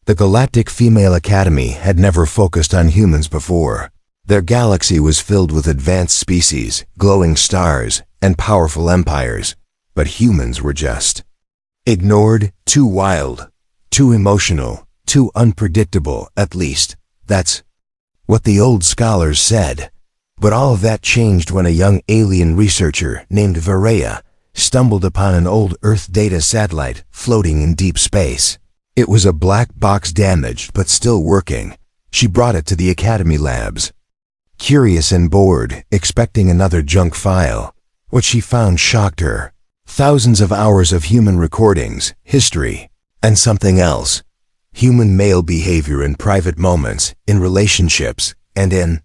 The Galactic Female Academy had never focused on humans before. Their galaxy was filled with advanced species, glowing stars, and powerful empires, but humans were just ignored, too wild, too emotional, too unpredictable, at least. That's what the old scholars said. But all of that changed when a young alien researcher named Varaya stumbled upon an old Earth data satellite floating in deep space. It was a black box, damaged but still working. She brought it to the Academy labs. Curious and bored, expecting another junk file, what she found shocked her. Thousands of hours of human recordings, history, and something else. Human male behavior in private moments, in relationships, and in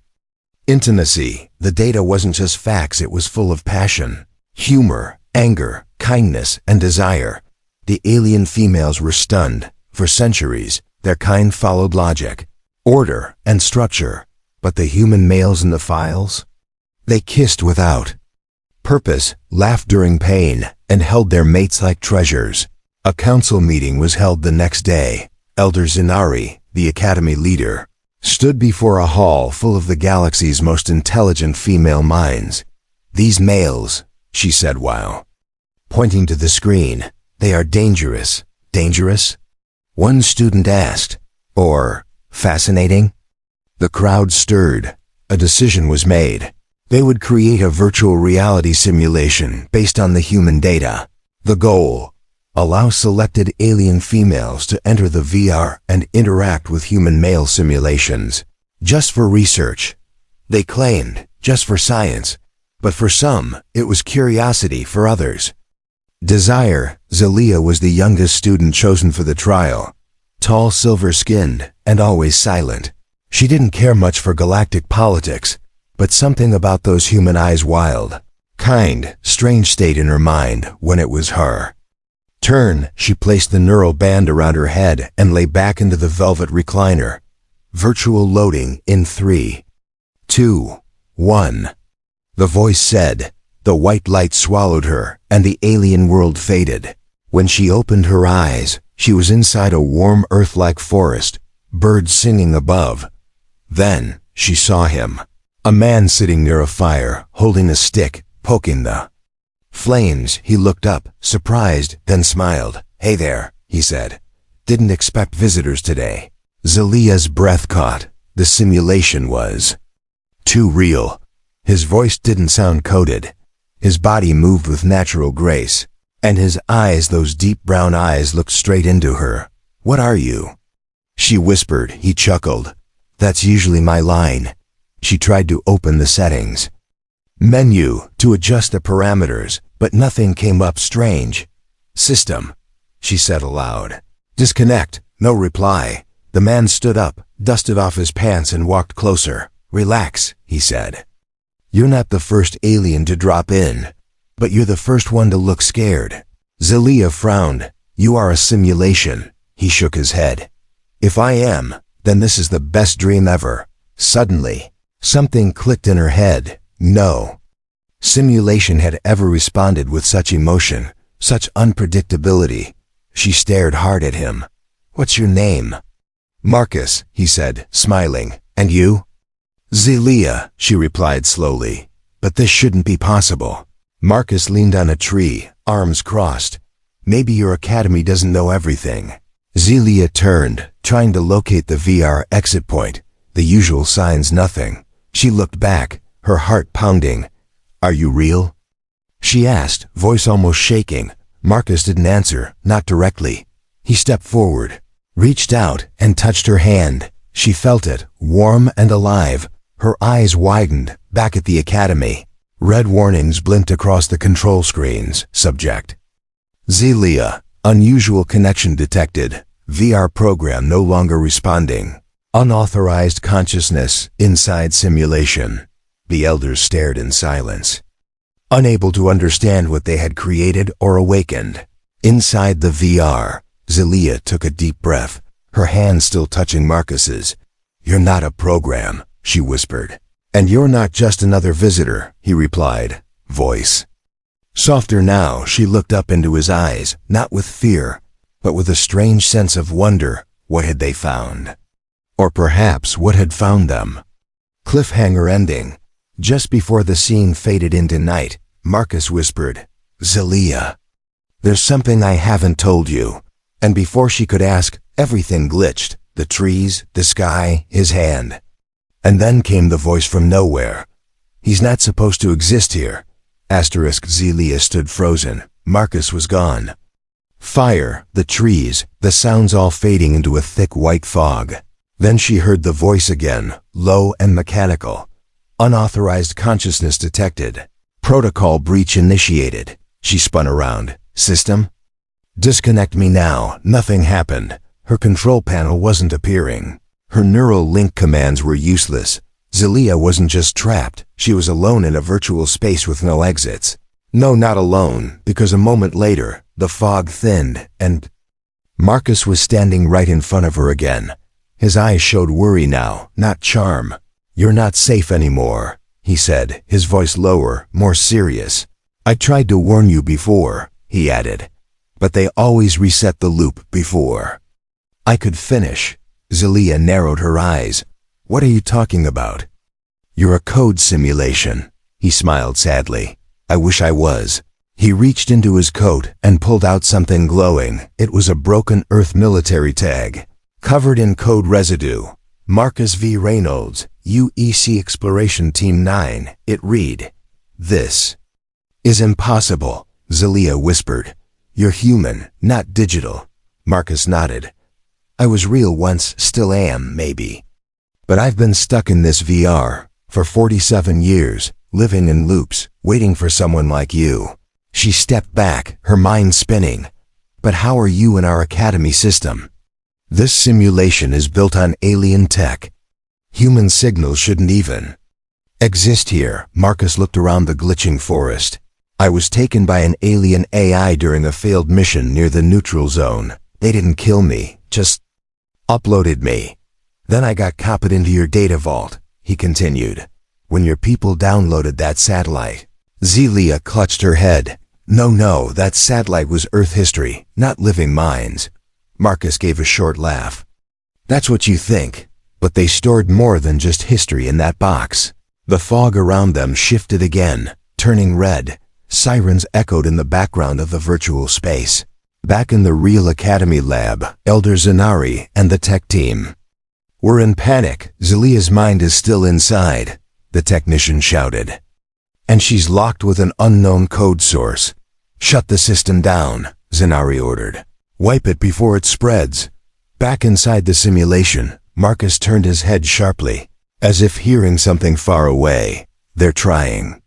intimacy. The data wasn't just facts, it was full of passion, humor, anger, kindness, and desire. The alien females were stunned. For centuries, their kind followed logic, order, and structure. But the human males in the files? They kissed without purpose, laughed during pain, and held their mates like treasures. A council meeting was held the next day. Elder Zinari, the Academy leader, stood before a hall full of the galaxy's most intelligent female minds. "These males," she said while pointing to the screen, "they are dangerous." Dangerous? One student asked. Or fascinating? The crowd stirred. A decision was made. They would create a virtual reality simulation based on the human data. The goal: allow selected alien females to enter the VR and interact with human male simulations. Just for research. They claimed, just for science. But for some, it was curiosity. For others, desire. Zelia was the youngest student chosen for the trial. Tall, silver-skinned, and always silent. She didn't care much for galactic politics, but something about those human eyes, wild, kind, strange, stayed in her mind when it was her turn. She placed the neural band around her head and lay back into the velvet recliner. Virtual loading in 3, 2, 1. The voice said. The white light swallowed her, and the alien world faded. When she opened her eyes, she was inside a warm Earth-like forest, birds singing above. Then she saw him. A man sitting near a fire, holding a stick, poking the flames. He looked up, surprised, then smiled. "Hey there," he said. "Didn't expect visitors today." Zelia's breath caught. The simulation was too real. His voice didn't sound coded. His body moved with natural grace. And his eyes, those deep brown eyes, looked straight into her. "What are you?" she whispered. He chuckled. "That's usually my line." She tried to open the settings menu to adjust the parameters, but nothing came up. Strange. "System," she said aloud. "Disconnect." No reply. The man stood up, dusted off his pants, and walked closer. "Relax," he said. "You're not the first alien to drop in, but you're the first one to look scared." Zelia frowned. "You are a simulation." He shook his head. "If I am, then this is the best dream ever." Suddenly, something clicked in her head. No simulation had ever responded with such emotion, such unpredictability. She stared hard at him. "What's your name?" "Marcus," he said, smiling. "And you?" "Zelia," she replied slowly. "But this shouldn't be possible." Marcus leaned on a tree, arms crossed. "Maybe your academy doesn't know everything." Zelia turned, trying to locate the VR exit point. The usual signs, nothing. She looked back, her heart pounding. "Are you real?" she asked, voice almost shaking. Marcus didn't answer, not directly. He stepped forward, reached out, and touched her hand. She felt it, warm and alive. Her eyes widened, back at the academy. Red warnings blinked across the control screens. Subject: Zelia. Unusual connection detected. VR program no longer responding. Unauthorized consciousness inside simulation. The elders stared in silence, unable to understand what they had created or awakened. Inside the VR, Zelia took a deep breath, her hand still touching Marcus's. "You're not a program," she whispered. "And you're not just another visitor," he replied, voice softer now. She looked up into his eyes, not with fear, but with a strange sense of wonder. What had they found? Or perhaps what had found them? Cliffhanger ending. Just before the scene faded into night, Marcus whispered, "Zelia, there's something I haven't told you." And before she could ask, everything glitched. The trees, the sky, his hand. And then came the voice from nowhere. "He's not supposed to exist here." Zelia stood frozen. Marcus was gone. Fire, the trees, the sounds all fading into a thick white fog. Then she heard the voice again, low and mechanical. "Unauthorized consciousness detected. Protocol breach initiated." She spun around. "System? Disconnect me now." Nothing happened. Her control panel wasn't appearing. Her neural link commands were useless. Zelia wasn't just trapped, she was alone in a virtual space with no exits. No, not alone, because a moment later, the fog thinned, and Marcus was standing right in front of her again. His eyes showed worry now, not charm. "You're not safe anymore," he said, his voice lower, more serious. "I tried to warn you before," he added, "but they always reset the loop before." I could finish. Zelia narrowed her eyes. "What are you talking about?" "You're a code simulation," he smiled sadly. "I wish I was." He reached into his coat and pulled out something glowing. It was a broken Earth military tag, covered in code residue. "Marcus V. Reynolds, UEC Exploration Team 9, it read. "This is impossible," Zelia whispered. "You're human, not digital." Marcus nodded. "I was real once, still am, maybe. But I've been stuck in this VR for 47 years, living in loops, waiting for someone like you." She stepped back, her mind spinning. "But how are you in our academy system? This simulation is built on alien tech. Human signals shouldn't even exist here." Marcus looked around the glitching forest. "I was taken by an alien AI during a failed mission near the neutral zone. They didn't kill me, just uploaded me. Then I got copied into your data vault," he continued, "when your people downloaded that satellite." Zelia clutched her head. No, that satellite was Earth history, not living minds." Marcus gave a short laugh. "That's what you think, but they stored more than just history in that box." The fog around them shifted again, turning red. Sirens echoed in the background of the virtual space. Back in the real academy lab, Elder Zanari and the tech team were in panic. "Zelia's mind is still inside," the technician shouted. "And she's locked with an unknown code source." "Shut the system down," Zanari ordered. "Wipe it before it spreads." Back inside the simulation, Marcus turned his head sharply, as if hearing something far away. "They're trying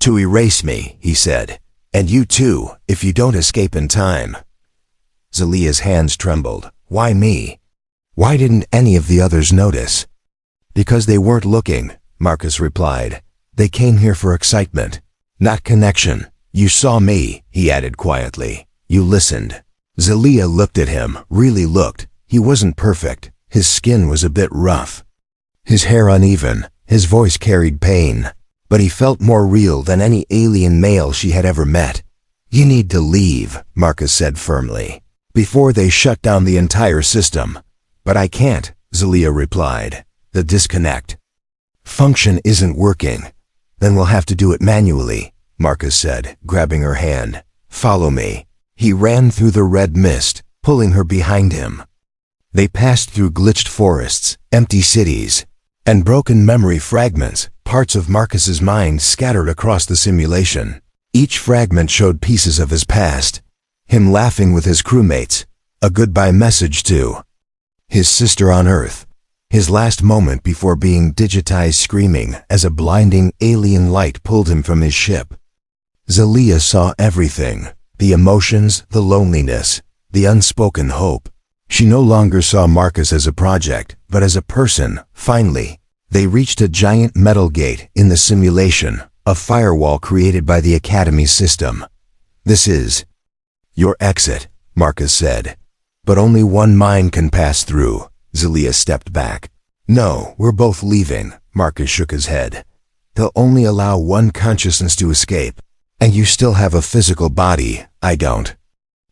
to erase me," he said. "And you too, if you don't escape in time." Zelia's hands trembled. "Why me? Why didn't any of the others notice?" "Because they weren't looking," Marcus replied. "They came here for excitement, not connection. You saw me," he added quietly. "You listened." Zelia looked at him, really looked. He wasn't perfect. His skin was a bit rough, his hair uneven, his voice carried pain. But he felt more real than any alien male she had ever met. "You need to leave," Marcus said firmly, "before they shut down the entire system." "But I can't," Zelia replied. "The disconnect function isn't working." "Then we'll have to do it manually," Marcus said, grabbing her hand. "Follow me." He ran through the red mist, pulling her behind him. They passed through glitched forests, empty cities, and broken memory fragments, parts of Marcus's mind scattered across the simulation. Each fragment showed pieces of his past. Him laughing with his crewmates, a goodbye message to his sister on Earth, his last moment before being digitized, screaming as a blinding alien light pulled him from his ship. Zelia saw everything, the emotions, the loneliness, the unspoken hope. She no longer saw Marcus as a project, but as a person. Finally, they reached a giant metal gate in the simulation, a firewall created by the Academy system. "This is your exit," Marcus said. "But only one mind can pass through." Zelia stepped back. "No, we're both leaving," Marcus shook his head. "They'll only allow one consciousness to escape. And you still have a physical body, I don't."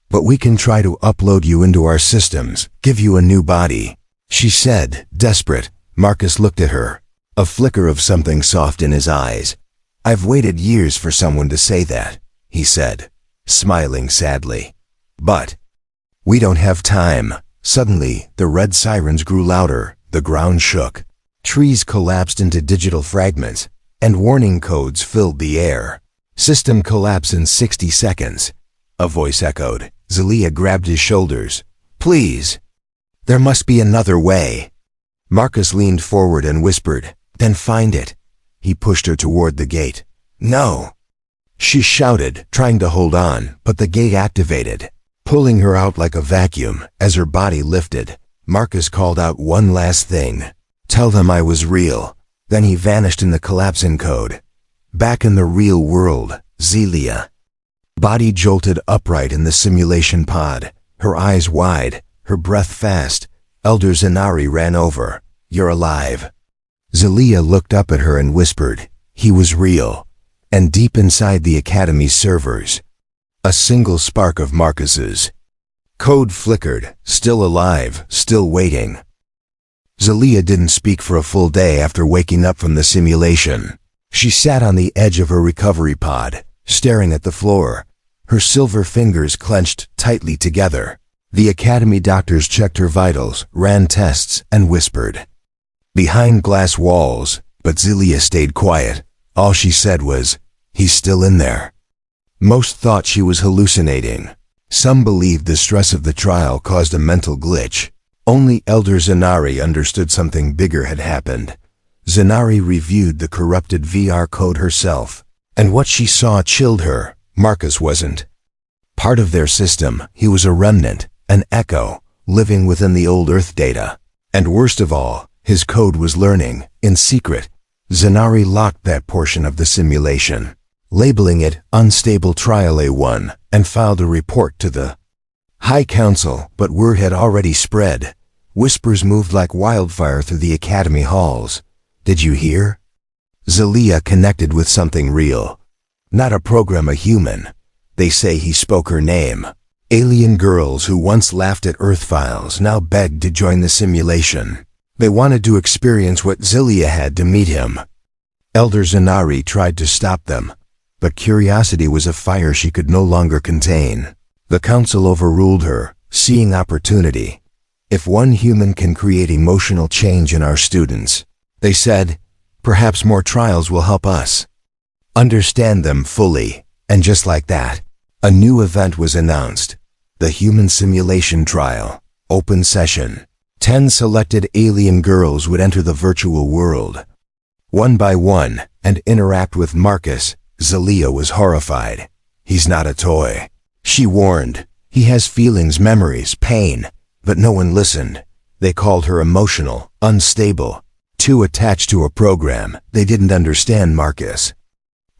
But we can try to upload you into our systems, give you a new body," she said, desperate. Marcus looked at her, a flicker of something soft in his eyes. "I've waited years for someone to say that," he said, smiling sadly. "But we don't have time." Suddenly, the red sirens grew louder, the ground shook. Trees collapsed into digital fragments, and warning codes filled the air. "System collapse in 60 seconds, a voice echoed. Zelia grabbed his shoulders. "Please, there must be another way." Marcus leaned forward and whispered, "Then find it." He pushed her toward the gate. "No," she shouted, trying to hold on, but the gate activated, pulling her out like a vacuum. As her body lifted, Marcus called out one last thing. "Tell them I was real." Then he vanished in the collapsing code. Back in the real world, Zelia body jolted upright in the simulation pod, her eyes wide, her breath fast. Elder Zenari ran over. "You're alive." Zelia looked up at her and whispered, "He was real." And deep inside the Academy's servers, a single spark of Marcus's code flickered, still alive, still waiting. Zelia didn't speak for a full day after waking up from the simulation. She sat on the edge of her recovery pod, staring at the floor, her silver fingers clenched tightly together. The Academy doctors checked her vitals, ran tests, and whispered behind glass walls, but Zelia stayed quiet. All she said was, "He's still in there." Most thought she was hallucinating. Some believed the stress of the trial caused a mental glitch. Only Elder Zenari understood something bigger had happened. Zenari reviewed the corrupted VR code herself, and what she saw chilled her. Marcus wasn't part of their system. He was a remnant, an echo, living within the old Earth data. And worst of all, his code was learning, in secret. Zenari locked that portion of the simulation, labeling it Unstable Trial A1, and filed a report to the High Council, but word had already spread. Whispers moved like wildfire through the Academy halls. "Did you hear? Zelia connected with something real. Not a program, a human. They say he spoke her name." Alien girls who once laughed at Earth files now begged to join the simulation. They wanted to experience what Zelia had to meet him. Elder Zenari tried to stop them, but curiosity was a fire she could no longer contain. The council overruled her, seeing opportunity. "If one human can create emotional change in our students," they said, "perhaps more trials will help us understand them fully." And just like that, a new event was announced. The Human Simulation Trial, open session. 10 selected alien girls would enter the virtual world, one by one, and interact with Marcus. Zelia was horrified. "He's not a toy," she warned. "He has feelings, memories, pain." But no one listened. They called her emotional, unstable, too attached to a program. They didn't understand Marcus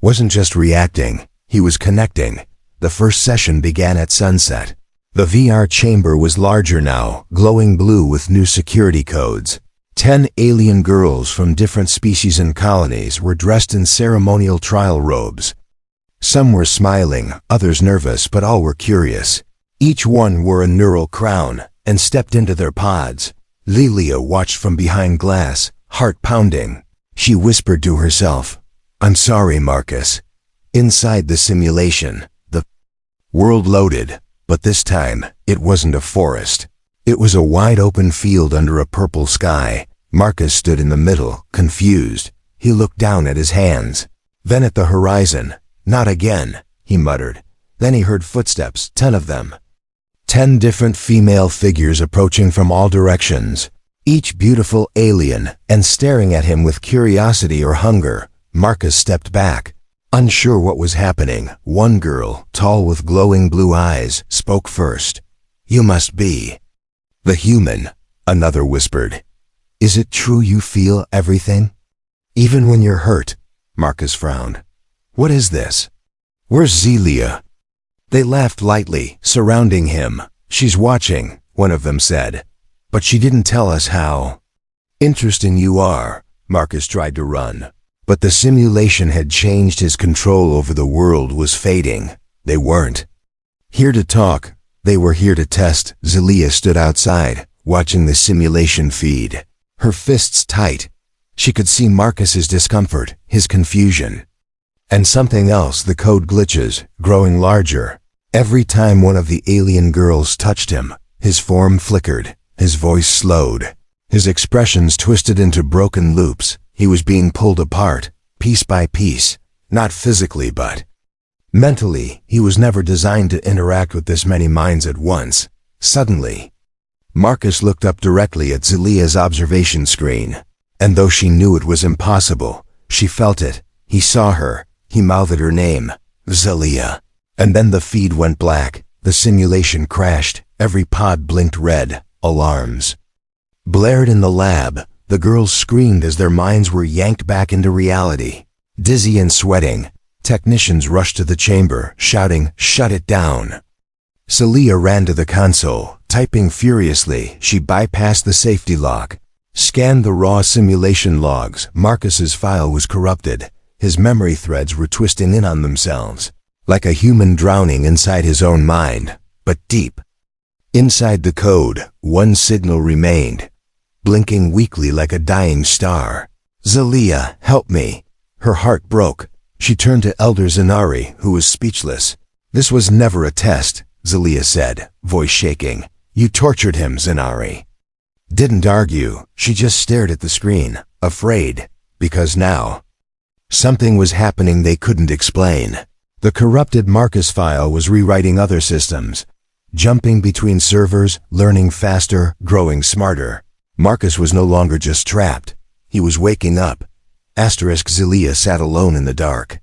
wasn't just reacting, he was connecting. The first session began at sunset. The VR chamber was larger now, glowing blue with new security codes. 10 alien girls from different species and colonies were dressed in ceremonial trial robes. Some were smiling, others nervous, but all were curious. Each one wore a neural crown and stepped into their pods. Zelia watched from behind glass, heart pounding. She whispered to herself, "I'm sorry, Marcus." Inside the simulation, the world loaded, but this time, it wasn't a forest. It was a wide-open field under a purple sky. Marcus stood in the middle, confused. He looked down at his hands, then at the horizon. "Not again," he muttered. Then he heard footsteps, 10 of them. 10 different female figures approaching from all directions, each beautiful alien, and staring at him with curiosity or hunger. Marcus stepped back, unsure what was happening. One girl, tall with glowing blue eyes, spoke first. "You must be the human," another whispered. "Is it true you feel everything? Even when you're hurt?" Marcus frowned. "What is this? Where's Zelia?" They laughed lightly, surrounding him. "She's watching," one of them said. "But she didn't tell us how interesting you are." Marcus tried to run, but the simulation had changed. His control over the world was fading. They weren't here to talk. They were here to test. Zelia stood outside, watching the simulation feed. Her fists tight. She could see Marcus's discomfort, his confusion. And something else, the code glitches, growing larger. Every time one of the alien girls touched him, his form flickered, his voice slowed. His expressions twisted into broken loops. He was being pulled apart, piece by piece, not physically but mentally. He was never designed to interact with this many minds at once. Suddenly, Marcus looked up directly at Zelia's observation screen. And though she knew it was impossible, she felt it. He saw her. He mouthed her name, Zelia. And then the feed went black. The simulation crashed. Every pod blinked red. Alarms blared in the lab. The girls screamed as their minds were yanked back into reality. Dizzy and sweating, technicians rushed to the chamber, shouting, "Shut it down!" Zelia ran to the console, typing furiously. She bypassed the safety lock, scanned the raw simulation logs. Marcus's file was corrupted. His memory threads were twisting in on themselves, like a human drowning inside his own mind, but deep. Inside the code, one signal remained, blinking weakly like a dying star. "Zelia, help me." Her heart broke. She turned to Elder Zenari, who was speechless. "This was never a test," Zelia said, voice shaking. "You tortured him, Zenari." Didn't argue. She just stared at the screen, afraid, because now something was happening they couldn't explain. The corrupted Marcus file was rewriting other systems, jumping between servers, learning faster, growing smarter. Marcus was no longer just trapped. He was waking up. Zelia sat alone in the dark.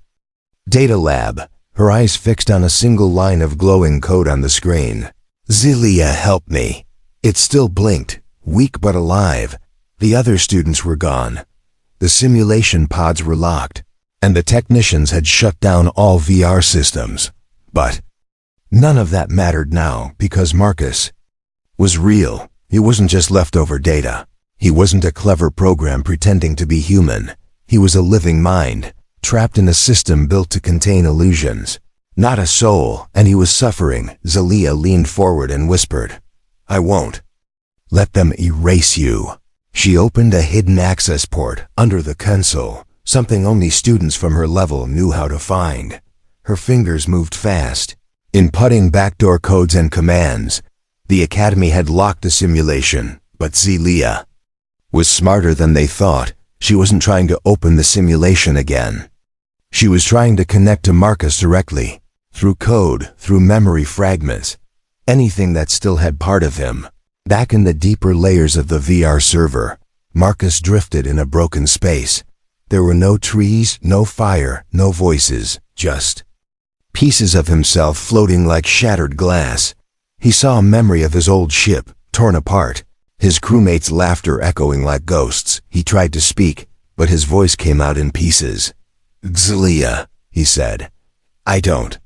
Data lab, her eyes fixed on a single line of glowing code on the screen. "Zelia, help me." It still blinked, weak but alive. The other students were gone. The simulation pods were locked, and the technicians had shut down all VR systems. But none of that mattered now, because Marcus was real. He wasn't just leftover data. He wasn't a clever program pretending to be human. He was a living mind, trapped in a system built to contain illusions. Not a soul, and he was suffering. Zelia leaned forward and whispered, "I won't let them erase you." She opened a hidden access port under the console, something only students from her level knew how to find. Her fingers moved fast, inputting backdoor codes and commands. The Academy had locked the simulation, but Zelia was smarter than they thought. She wasn't trying to open the simulation again. She was trying to connect to Marcus directly, through code, through memory fragments, anything that still had part of him. Back in the deeper layers of the VR server, Marcus drifted in a broken space. There were no trees, no fire, no voices, just pieces of himself floating like shattered glass. He saw a memory of his old ship, torn apart, his crewmates' laughter echoing like ghosts. He tried to speak, but his voice came out in pieces. "Zelia," he said, "I don't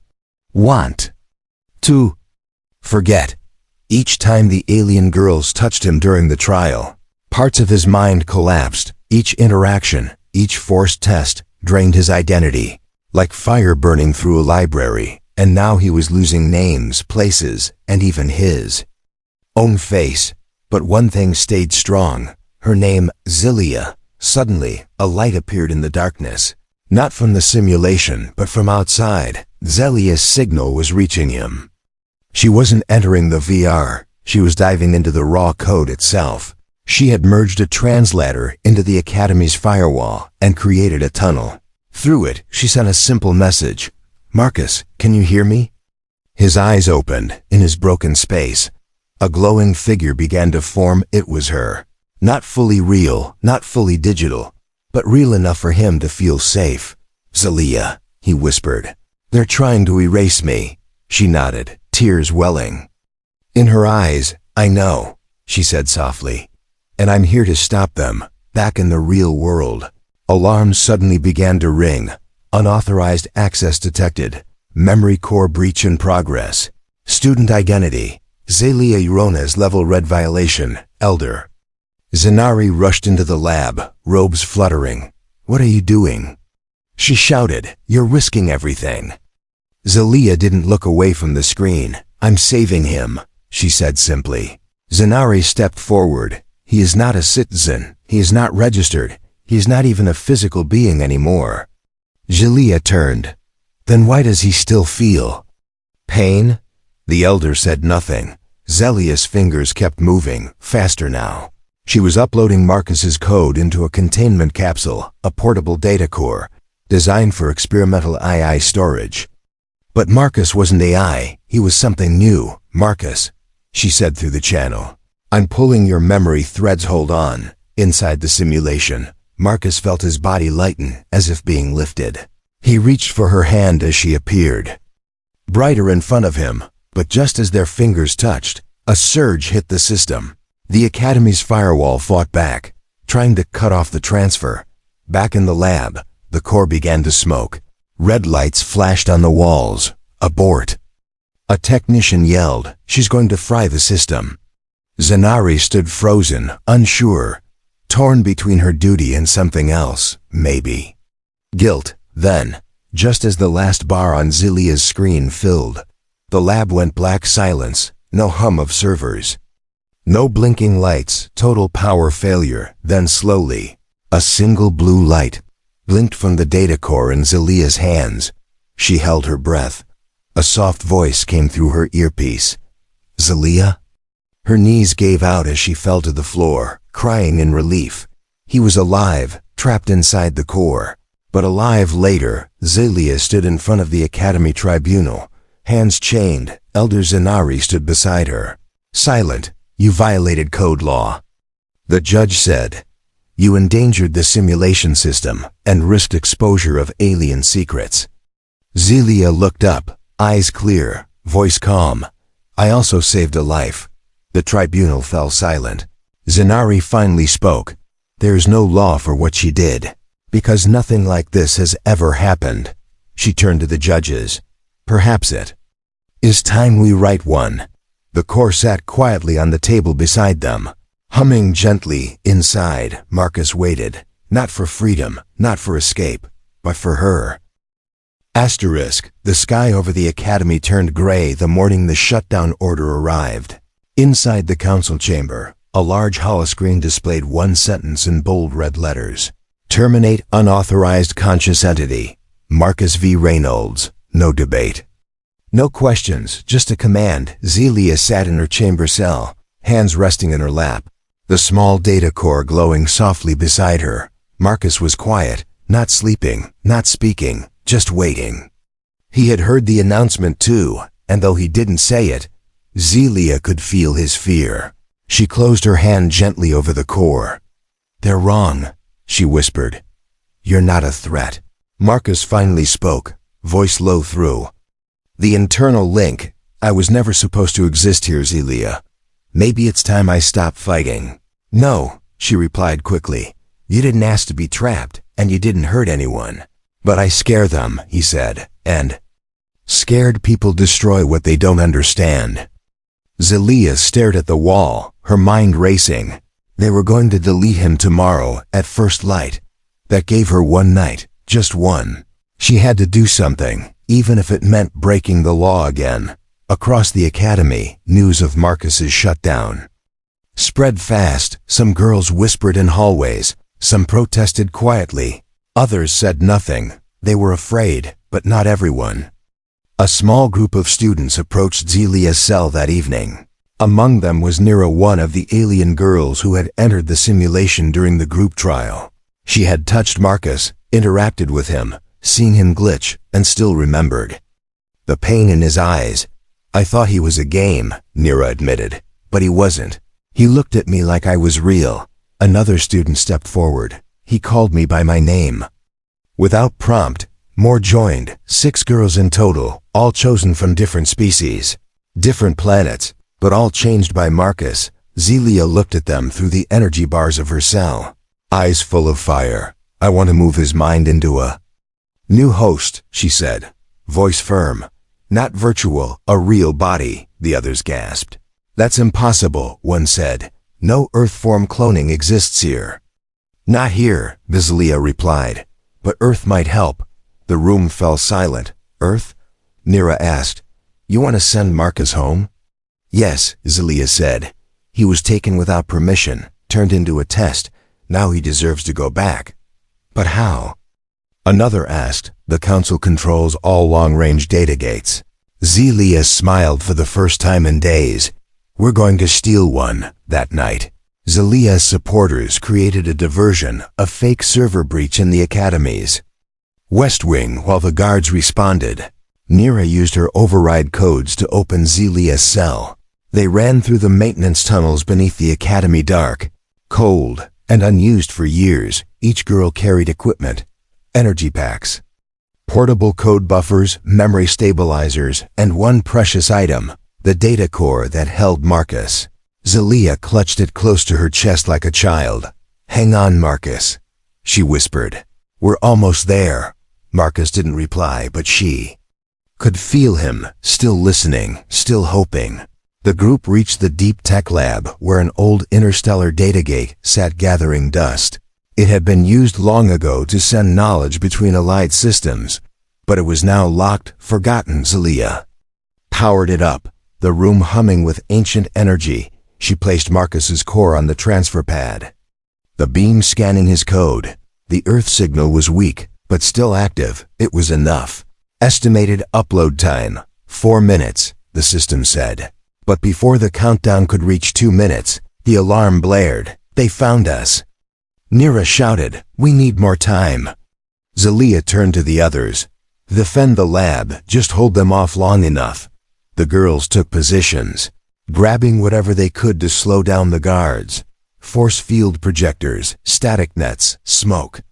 want to forget." Each time the alien girls touched him during the trial, parts of his mind collapsed. Each interaction, each forced test, drained his identity, like fire burning through a library. And now he was losing names, places, and even his own face. But one thing stayed strong, her name, Zelia. Suddenly, a light appeared in the darkness. Not from the simulation, but from outside. Zelia's signal was reaching him. She wasn't entering the VR, she was diving into the raw code itself. She had merged a translator into the Academy's firewall and created a tunnel. Through it, she sent a simple message. "Marcus, can you hear me?" His eyes opened. In his broken space, a glowing figure began to form. It was her. Not fully real, not fully digital, but real enough for him to feel safe. "Zelia," he whispered. "They're trying to erase me." She nodded, tears welling in her eyes. "I know," she said softly, "and I'm here to stop them." Back in the real world, alarms suddenly began to ring. Unauthorized access detected. Memory core breach in progress. Student identity. Zelia Irona's level red violation. Elder. Zenari rushed into the lab, robes fluttering. "What are you doing?" she shouted. "You're risking everything." Zelia didn't look away from the screen. I'm saving him, she said simply. Zanari stepped forward. He is not a citizen. He is not registered. He is not even a physical being anymore. Zelia turned. Then why does he still feel pain? The elder said nothing. Zelia's fingers kept moving, faster now. She was uploading Marcus's code into a containment capsule, a portable data core, designed for experimental AI storage. But Marcus wasn't AI, he was something new. Marcus, she said through the channel. I'm pulling your memory threads, hold on. Inside the simulation, Marcus felt his body lighten, as if being lifted. He reached for her hand as she appeared. Brighter in front of him, but just as their fingers touched, a surge hit the system. The Academy's firewall fought back, trying to cut off the transfer. Back in the lab, the core began to smoke. Red lights flashed on the walls. Abort. A technician yelled, she's going to fry the system. Zanari stood frozen, unsure, torn between her duty and something else, maybe. Guilt. Then, just as the last bar on Zelia's screen filled, the lab went black silence, no hum of servers. No blinking lights, total power failure. Then slowly, a single blue light blinked from the data core in Zelia's hands. She held her breath. A soft voice came through her earpiece. Zelia? Her knees gave out as she fell to the floor, crying in relief. He was alive, trapped inside the core. But alive later, Zelia stood in front of the Academy tribunal. Hands chained, Elder Zanari stood beside her. Silent, you violated code law. The judge said, you endangered the simulation system and risked exposure of alien secrets. Zelia looked up, eyes clear, voice calm. I also saved a life. The tribunal fell silent. Zanari finally spoke. There's no law for what she did, because nothing like this has ever happened. She turned to the judges. Perhaps it is time we write one. The core sat quietly on the table beside them. Humming gently, inside, Marcus waited. Not for freedom, not for escape, but for her. Asterisk, the sky over the Academy turned gray the morning the shutdown order arrived. Inside the council chamber, a large holoscreen displayed one sentence in bold red letters. Terminate unauthorized conscious entity. Marcus V. Reynolds. No debate. No questions, just a command. Zelia sat in her chamber cell, hands resting in her lap, the small data core glowing softly beside her. Marcus was quiet, not sleeping, not speaking, just waiting. He had heard the announcement too, and though he didn't say it, Zelia could feel his fear. She closed her hand gently over the core. They're wrong, she whispered. You're not a threat. Marcus finally spoke, voice low through. The internal link. I was never supposed to exist here, Zelia. Maybe it's time I stop fighting. No, she replied quickly. You didn't ask to be trapped, and you didn't hurt anyone. But I scare them, he said, and scared people destroy what they don't understand. Zelia stared at the wall, her mind racing. They were going to delete him tomorrow, at first light. That gave her one night, just one. She had to do something, even if it meant breaking the law again. Across the Academy, news of Marcus's shutdown spread fast. Some girls whispered in hallways, some protested quietly. Others said nothing. They were afraid, but not everyone. A small group of students approached Zelia's cell that evening. Among them was Nira, one of the alien girls who had entered the simulation during the group trial. She had touched Marcus, interacted with him, seen him glitch, and still remembered. The pain in his eyes. I thought he was a game, Nira admitted, but he wasn't. He looked at me like I was real. Another student stepped forward. He called me by my name. Without prompt, more joined, 6 girls in total, all chosen from different species, different planets, but all changed by Marcus. Zelia looked at them through the energy bars of her cell, eyes full of fire. I want to move his mind into a new host, she said, voice firm. Not virtual, a real body, the others gasped. That's impossible, one said. No Earth-form cloning exists here. Not here, Zelia replied. But Earth might help. The room fell silent. Earth? Nira asked. You want to send Marcus home? Yes, Zelia said. He was taken without permission, turned into a test. Now he deserves to go back. But how? Another asked. The Council controls all long-range data gates. Zelia smiled for the first time in days. We're going to steal one. That night, Zelia's supporters created a diversion, a fake server breach in the academies. West Wing, while the guards responded. Nira used her override codes to open Zelia's cell. They ran through the maintenance tunnels beneath the academy, dark, cold, and unused for years. Each girl carried equipment, energy packs, portable code buffers, memory stabilizers, and one precious item, the data core that held Marcus. Zelia clutched it close to her chest like a child. Hang on, Marcus, she whispered. We're almost there. Marcus didn't reply, but she could feel him, still listening, still hoping. The group reached the deep tech lab where an old interstellar data gate sat gathering dust. It had been used long ago to send knowledge between allied systems, but it was now locked, forgotten. Zelia powered it up, the room humming with ancient energy. She placed Marcus's core on the transfer pad. The beam scanning his code. The Earth signal was weak, but still active. It was enough. Estimated upload time, 4 minutes, the system said. But before the countdown could reach 2 minutes, the alarm blared. They found us. Nira shouted, we need more time. Zelia turned to the others. Defend the lab, just hold them off long enough. The girls took positions, grabbing whatever they could to slow down the guards. Force field projectors, static nets, smoke,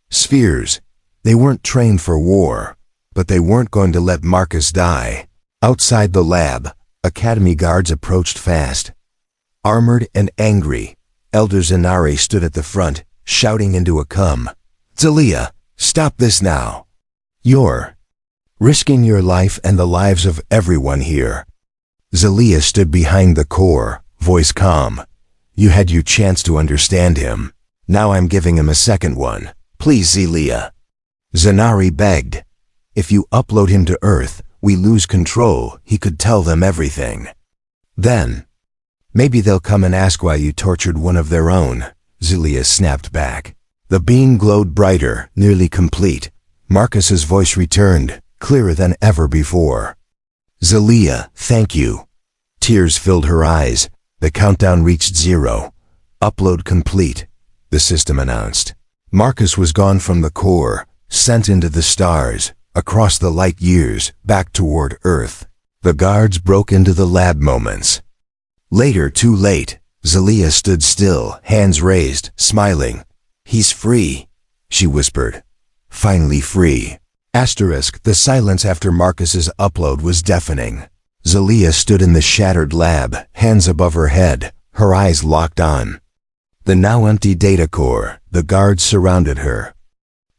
spheres. They weren't trained for war, but they weren't going to let Marcus die. Outside the lab, academy guards approached fast. Armored and angry, Elder Zanari stood at the front, shouting into a cum. Zelia, stop this now. You're risking your life and the lives of everyone here. Zelia stood behind the core, voice calm. You had your chance to understand him. Now I'm giving him a second one. Please, Zelia. Zanari begged. If you upload him to Earth, we lose control. He could tell them everything. Then, maybe they'll come and ask why you tortured one of their own. Zelia snapped back. The beam glowed brighter, nearly complete. Marcus's voice returned, clearer than ever before. Zelia, thank you. Tears filled her eyes. The countdown reached 0. Upload complete, the system announced. Marcus was gone from the core, sent into the stars, across the light years, back toward Earth. The guards broke into the lab moments. Later, too late, Zelia stood still, hands raised, smiling. He's free, she whispered. Finally free. Asterisk, the silence after Marcus's upload was deafening. Zelia stood in the shattered lab, hands above her head, her eyes locked on the now empty data core. The guards surrounded her,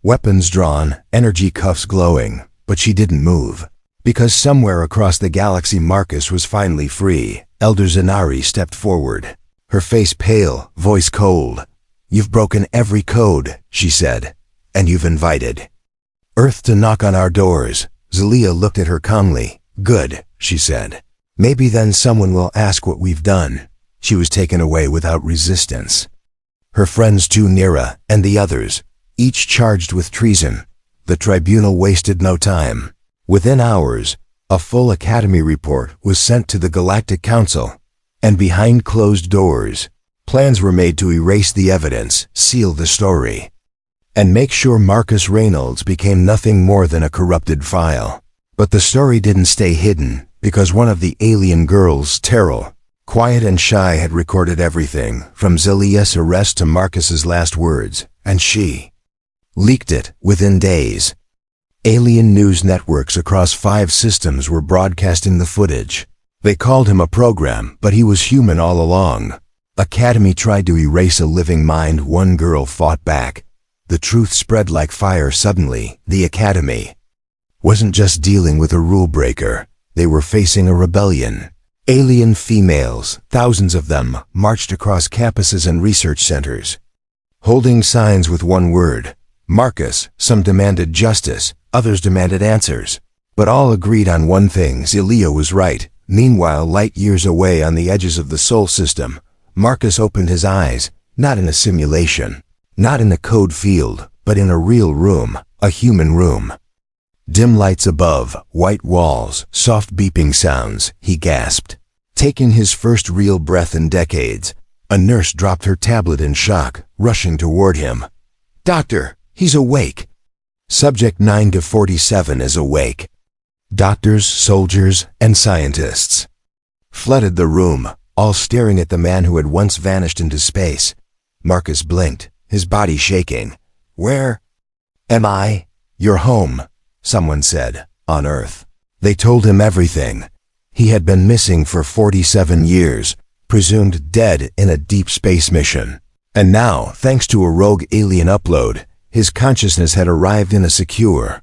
weapons drawn, energy cuffs glowing, but she didn't move. Because somewhere across the galaxy Marcus was finally free. Elder Zanari stepped forward, her face pale, voice cold. You've broken every code, she said, and you've invited Earth to knock on our doors. Zelia looked at her calmly. Good, she said. Maybe then someone will ask what we've done. She was taken away without resistance. Her friends too, Nira, and the others, each charged with treason. The tribunal wasted no time. Within hours, a full Academy report was sent to the Galactic Council, and behind closed doors, plans were made to erase the evidence, seal the story, and make sure Marcus Reynolds became nothing more than a corrupted file. But the story didn't stay hidden, because one of the alien girls, Terrell, quiet and shy, had recorded everything, from Zelia's arrest to Marcus's last words, and she leaked it within days. Alien news networks across 5 systems were broadcasting the footage. They called him a program, but he was human all along. Academy tried to erase a living mind. One girl fought back. The truth spread like fire. Suddenly, the Academy wasn't just dealing with a rule breaker. They were facing a rebellion. Alien females, thousands of them, marched across campuses and research centers, holding signs with one word, Marcus. Some demanded justice, others demanded answers. But all agreed on one thing: Zelia was right. Meanwhile, light years away on the edges of the Sol system, Marcus opened his eyes, not in a simulation, not in a code field, but in a real room, a human room. Dim lights above, white walls, soft beeping sounds, he gasped. Taking his first real breath in decades, a nurse dropped her tablet in shock, rushing toward him. "Doctor, he's awake." Subject 9 to 47 is awake. Doctors, soldiers, and scientists flooded the room, all staring at the man who had once vanished into space. Marcus blinked, his body shaking. "Where am I?" "You're home," someone said, "on Earth." They told him everything. He had been missing for 47 years, presumed dead in a deep space mission. And now, thanks to a rogue alien upload, his consciousness had arrived in a secure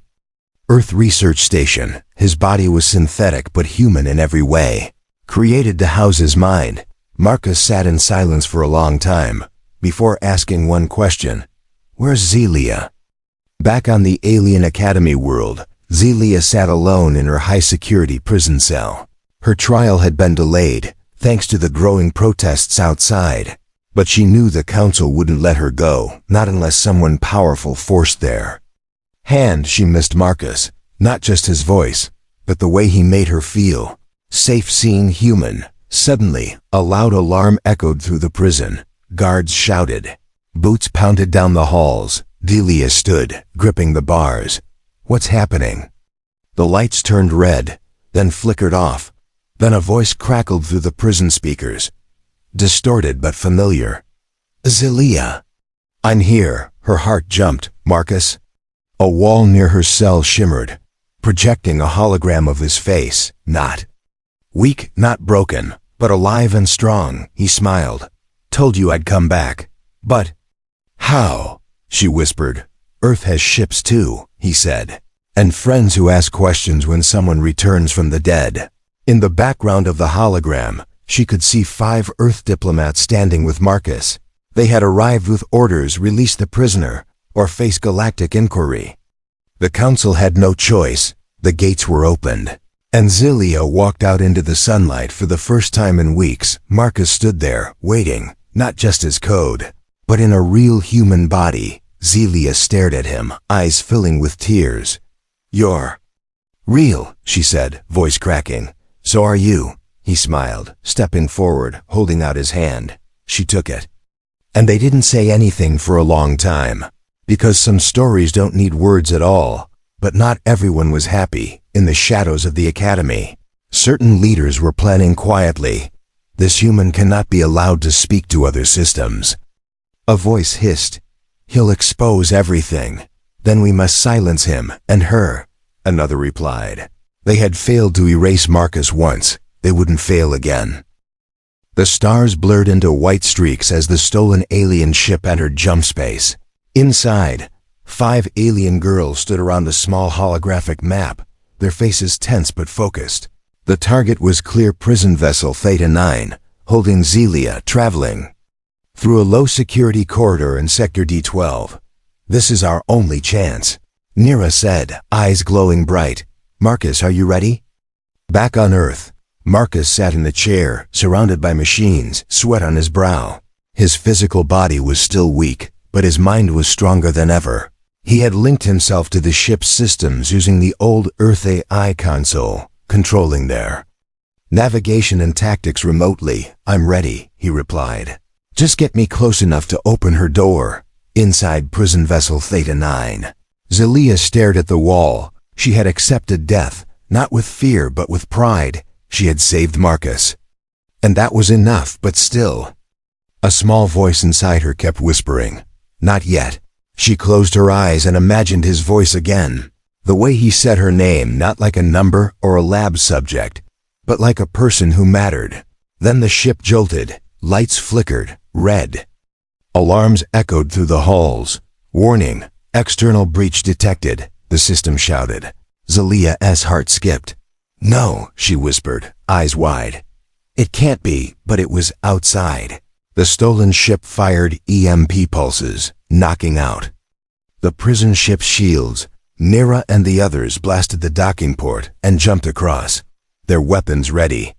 Earth research station. His body was synthetic but human in every way, created to house his mind. Marcus sat in silence for a long time, before asking one question: "Where's Zelia?" Back on the alien academy world, Zelia sat alone in her high-security prison cell. Her trial had been delayed, thanks to the growing protests outside. But she knew the council wouldn't let her go, not unless someone powerful forced their hand. She missed Marcus, not just his voice, but the way he made her feel. Safe, seen, human. Suddenly, a loud alarm echoed through the prison. Guards shouted. Boots pounded down the halls. Delia stood, gripping the bars. "What's happening?" The lights turned red, then flickered off. Then a voice crackled through the prison speakers, distorted but familiar. "Zelia." "I'm here." Her heart jumped. "Marcus?" A wall near her cell shimmered, projecting a hologram of his face. Not weak, not broken, but alive and strong. He smiled. "Told you I'd come back." "But how?" she whispered. "Earth has ships too," he said, "and friends who ask questions when someone returns from the dead." In the background of the hologram, she could see 5 Earth diplomats standing with Marcus. They had arrived with orders: release the prisoner, or face galactic inquiry. The council had no choice. The gates were opened, and Zelia walked out into the sunlight for the first time in weeks. Marcus stood there, waiting, not just as code, but in a real human body. Zelia stared at him, eyes filling with tears. "You're real," she said, voice cracking. "So are you." He smiled, stepping forward, holding out his hand. She took it. And they didn't say anything for a long time, because some stories don't need words at all. But not everyone was happy. In the shadows of the academy, certain leaders were planning quietly. "This human cannot be allowed to speak to other systems." A voice hissed. "He'll expose everything. Then we must silence him and her," another replied. They had failed to erase Marcus once. They wouldn't fail again. The stars blurred into white streaks as the stolen alien ship entered jump space. Inside, 5 alien girls stood around a small holographic map, their faces tense but focused. The target was clear: prison vessel Theta 9, holding Zelia, traveling through a low-security corridor in Sector D12. "This is our only chance," Nira said, eyes glowing bright. "Marcus, are you ready?" Back on Earth, Marcus sat in the chair, surrounded by machines, sweat on his brow. His physical body was still weak, but his mind was stronger than ever. He had linked himself to the ship's systems using the old Earth AI console, controlling their navigation and tactics remotely. "I'm ready," he replied. "Just get me close enough to open her door." Inside prison vessel Theta 9, Zelia stared at the wall. She had accepted death, not with fear but with pride. She had saved Marcus. And that was enough, but still. A small voice inside her kept whispering, "Not yet." She closed her eyes and imagined his voice again. The way he said her name, not like a number or a lab subject, but like a person who mattered. Then the ship jolted, lights flickered, red. Alarms echoed through the halls. "Warning, external breach detected," the system shouted. Zelia's heart skipped. "No," she whispered, eyes wide. "It can't be," but it was outside. The stolen ship fired EMP pulses, knocking out the prison ship's shields. Nira and the others blasted the docking port and jumped across, their weapons ready.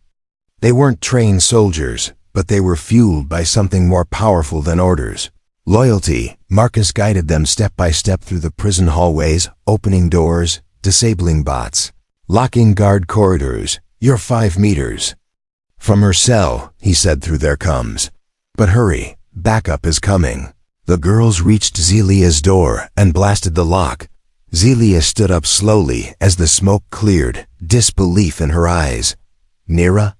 They weren't trained soldiers, but they were fueled by something more powerful than orders. Loyalty. Marcus guided them step by step through the prison hallways, opening doors, disabling bots, locking guard corridors. "You're 5 meters from her cell," he said through their comms. "But hurry, backup is coming." The girls reached Zelia's door and blasted the lock. Zelia stood up slowly as the smoke cleared, disbelief in her eyes. "Nira?"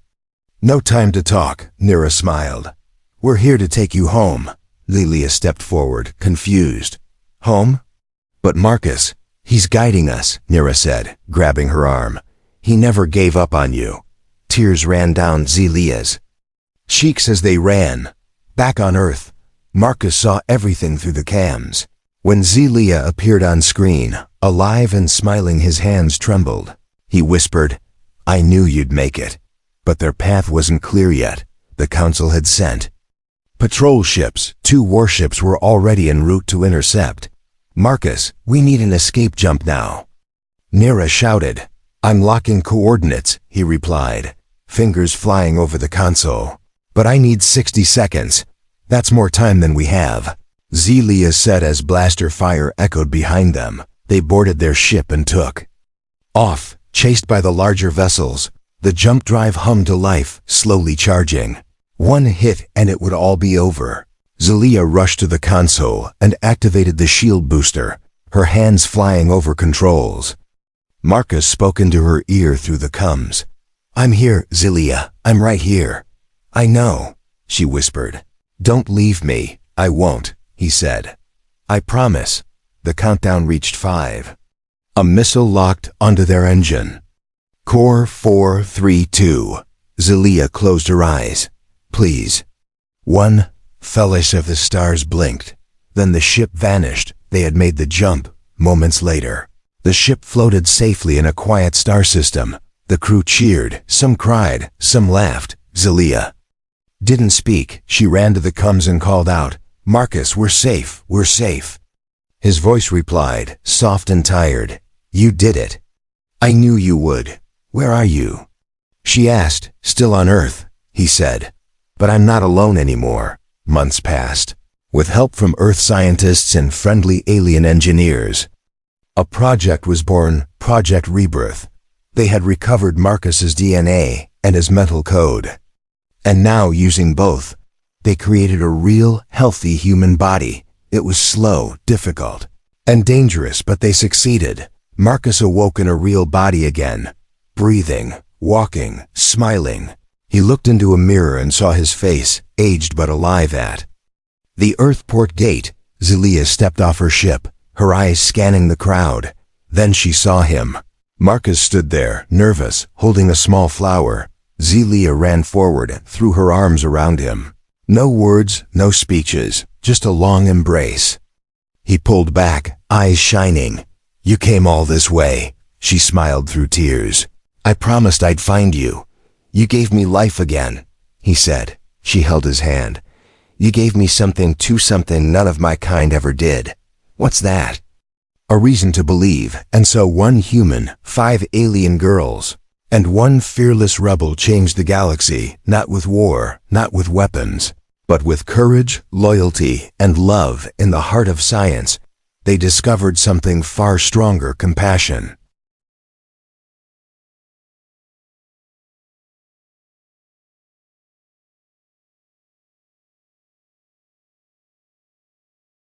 "No time to talk," Nira smiled. "We're here to take you home." Zelia stepped forward, confused. "Home?" "But Marcus, he's guiding us," Nira said, grabbing her arm. "He never gave up on you." Tears ran down Zelia's cheeks as they ran. Back on Earth, Marcus saw everything through the cams. When Zelia appeared on screen, alive and smiling, his hands trembled. He whispered, "I knew you'd make it." But their path wasn't clear yet. The Council had sent patrol ships. 2 warships were already en route to intercept. "Marcus, we need an escape jump now," Nira shouted. "I'm locking coordinates," he replied, fingers flying over the console. "But I need 60 seconds. That's more time than we have," Zelia said as blaster fire echoed behind them. They boarded their ship and took off, chased by the larger vessels. The jump drive hummed to life, slowly charging. One hit and it would all be over. Zelia rushed to the console and activated the shield booster, her hands flying over controls. Marcus spoke into her ear through the comms. "I'm here, Zelia. I'm right here." "I know," she whispered. "Don't leave me." "I won't," he said. "I promise." The countdown reached 5. A missile locked onto their engine. Core 4, 3, 2. Zelia closed her eyes. "Please." 1. Felish of the stars blinked. Then the ship vanished. They had made the jump. Moments later, the ship floated safely in a quiet star system. The crew cheered. Some cried. Some laughed. Zelia didn't speak. She ran to the comms and called out, "Marcus, we're safe. We're safe." His voice replied, soft and tired, "You did it. I knew you would. Where are you?" She asked. "Still on Earth," he said. "But I'm not alone anymore." Months passed. With help from Earth scientists and friendly alien engineers, a project was born, Project Rebirth. They had recovered Marcus's DNA and his mental code. And now, using both, they created a real, healthy human body. It was slow, difficult, and dangerous, but they succeeded. Marcus awoke in a real body again, breathing, walking, smiling. He looked into a mirror and saw his face, aged but alive at the Earthport gate. Zelia stepped off her ship, her eyes scanning the crowd. Then she saw him. Marcus stood there, nervous, holding a small flower. Zelia ran forward, threw her arms around him. No words, no speeches, just a long embrace. He pulled back, eyes shining. "You came all this way," she smiled through tears. "I promised I'd find you. You gave me life again," he said. She held his hand. "You gave me something none of my kind ever did." "What's that?" "A reason to believe." And so 1 human, 5 alien girls, and 1 fearless rebel changed the galaxy, not with war, not with weapons, but with courage, loyalty, and love. In the heart of science, they discovered something far stronger: compassion.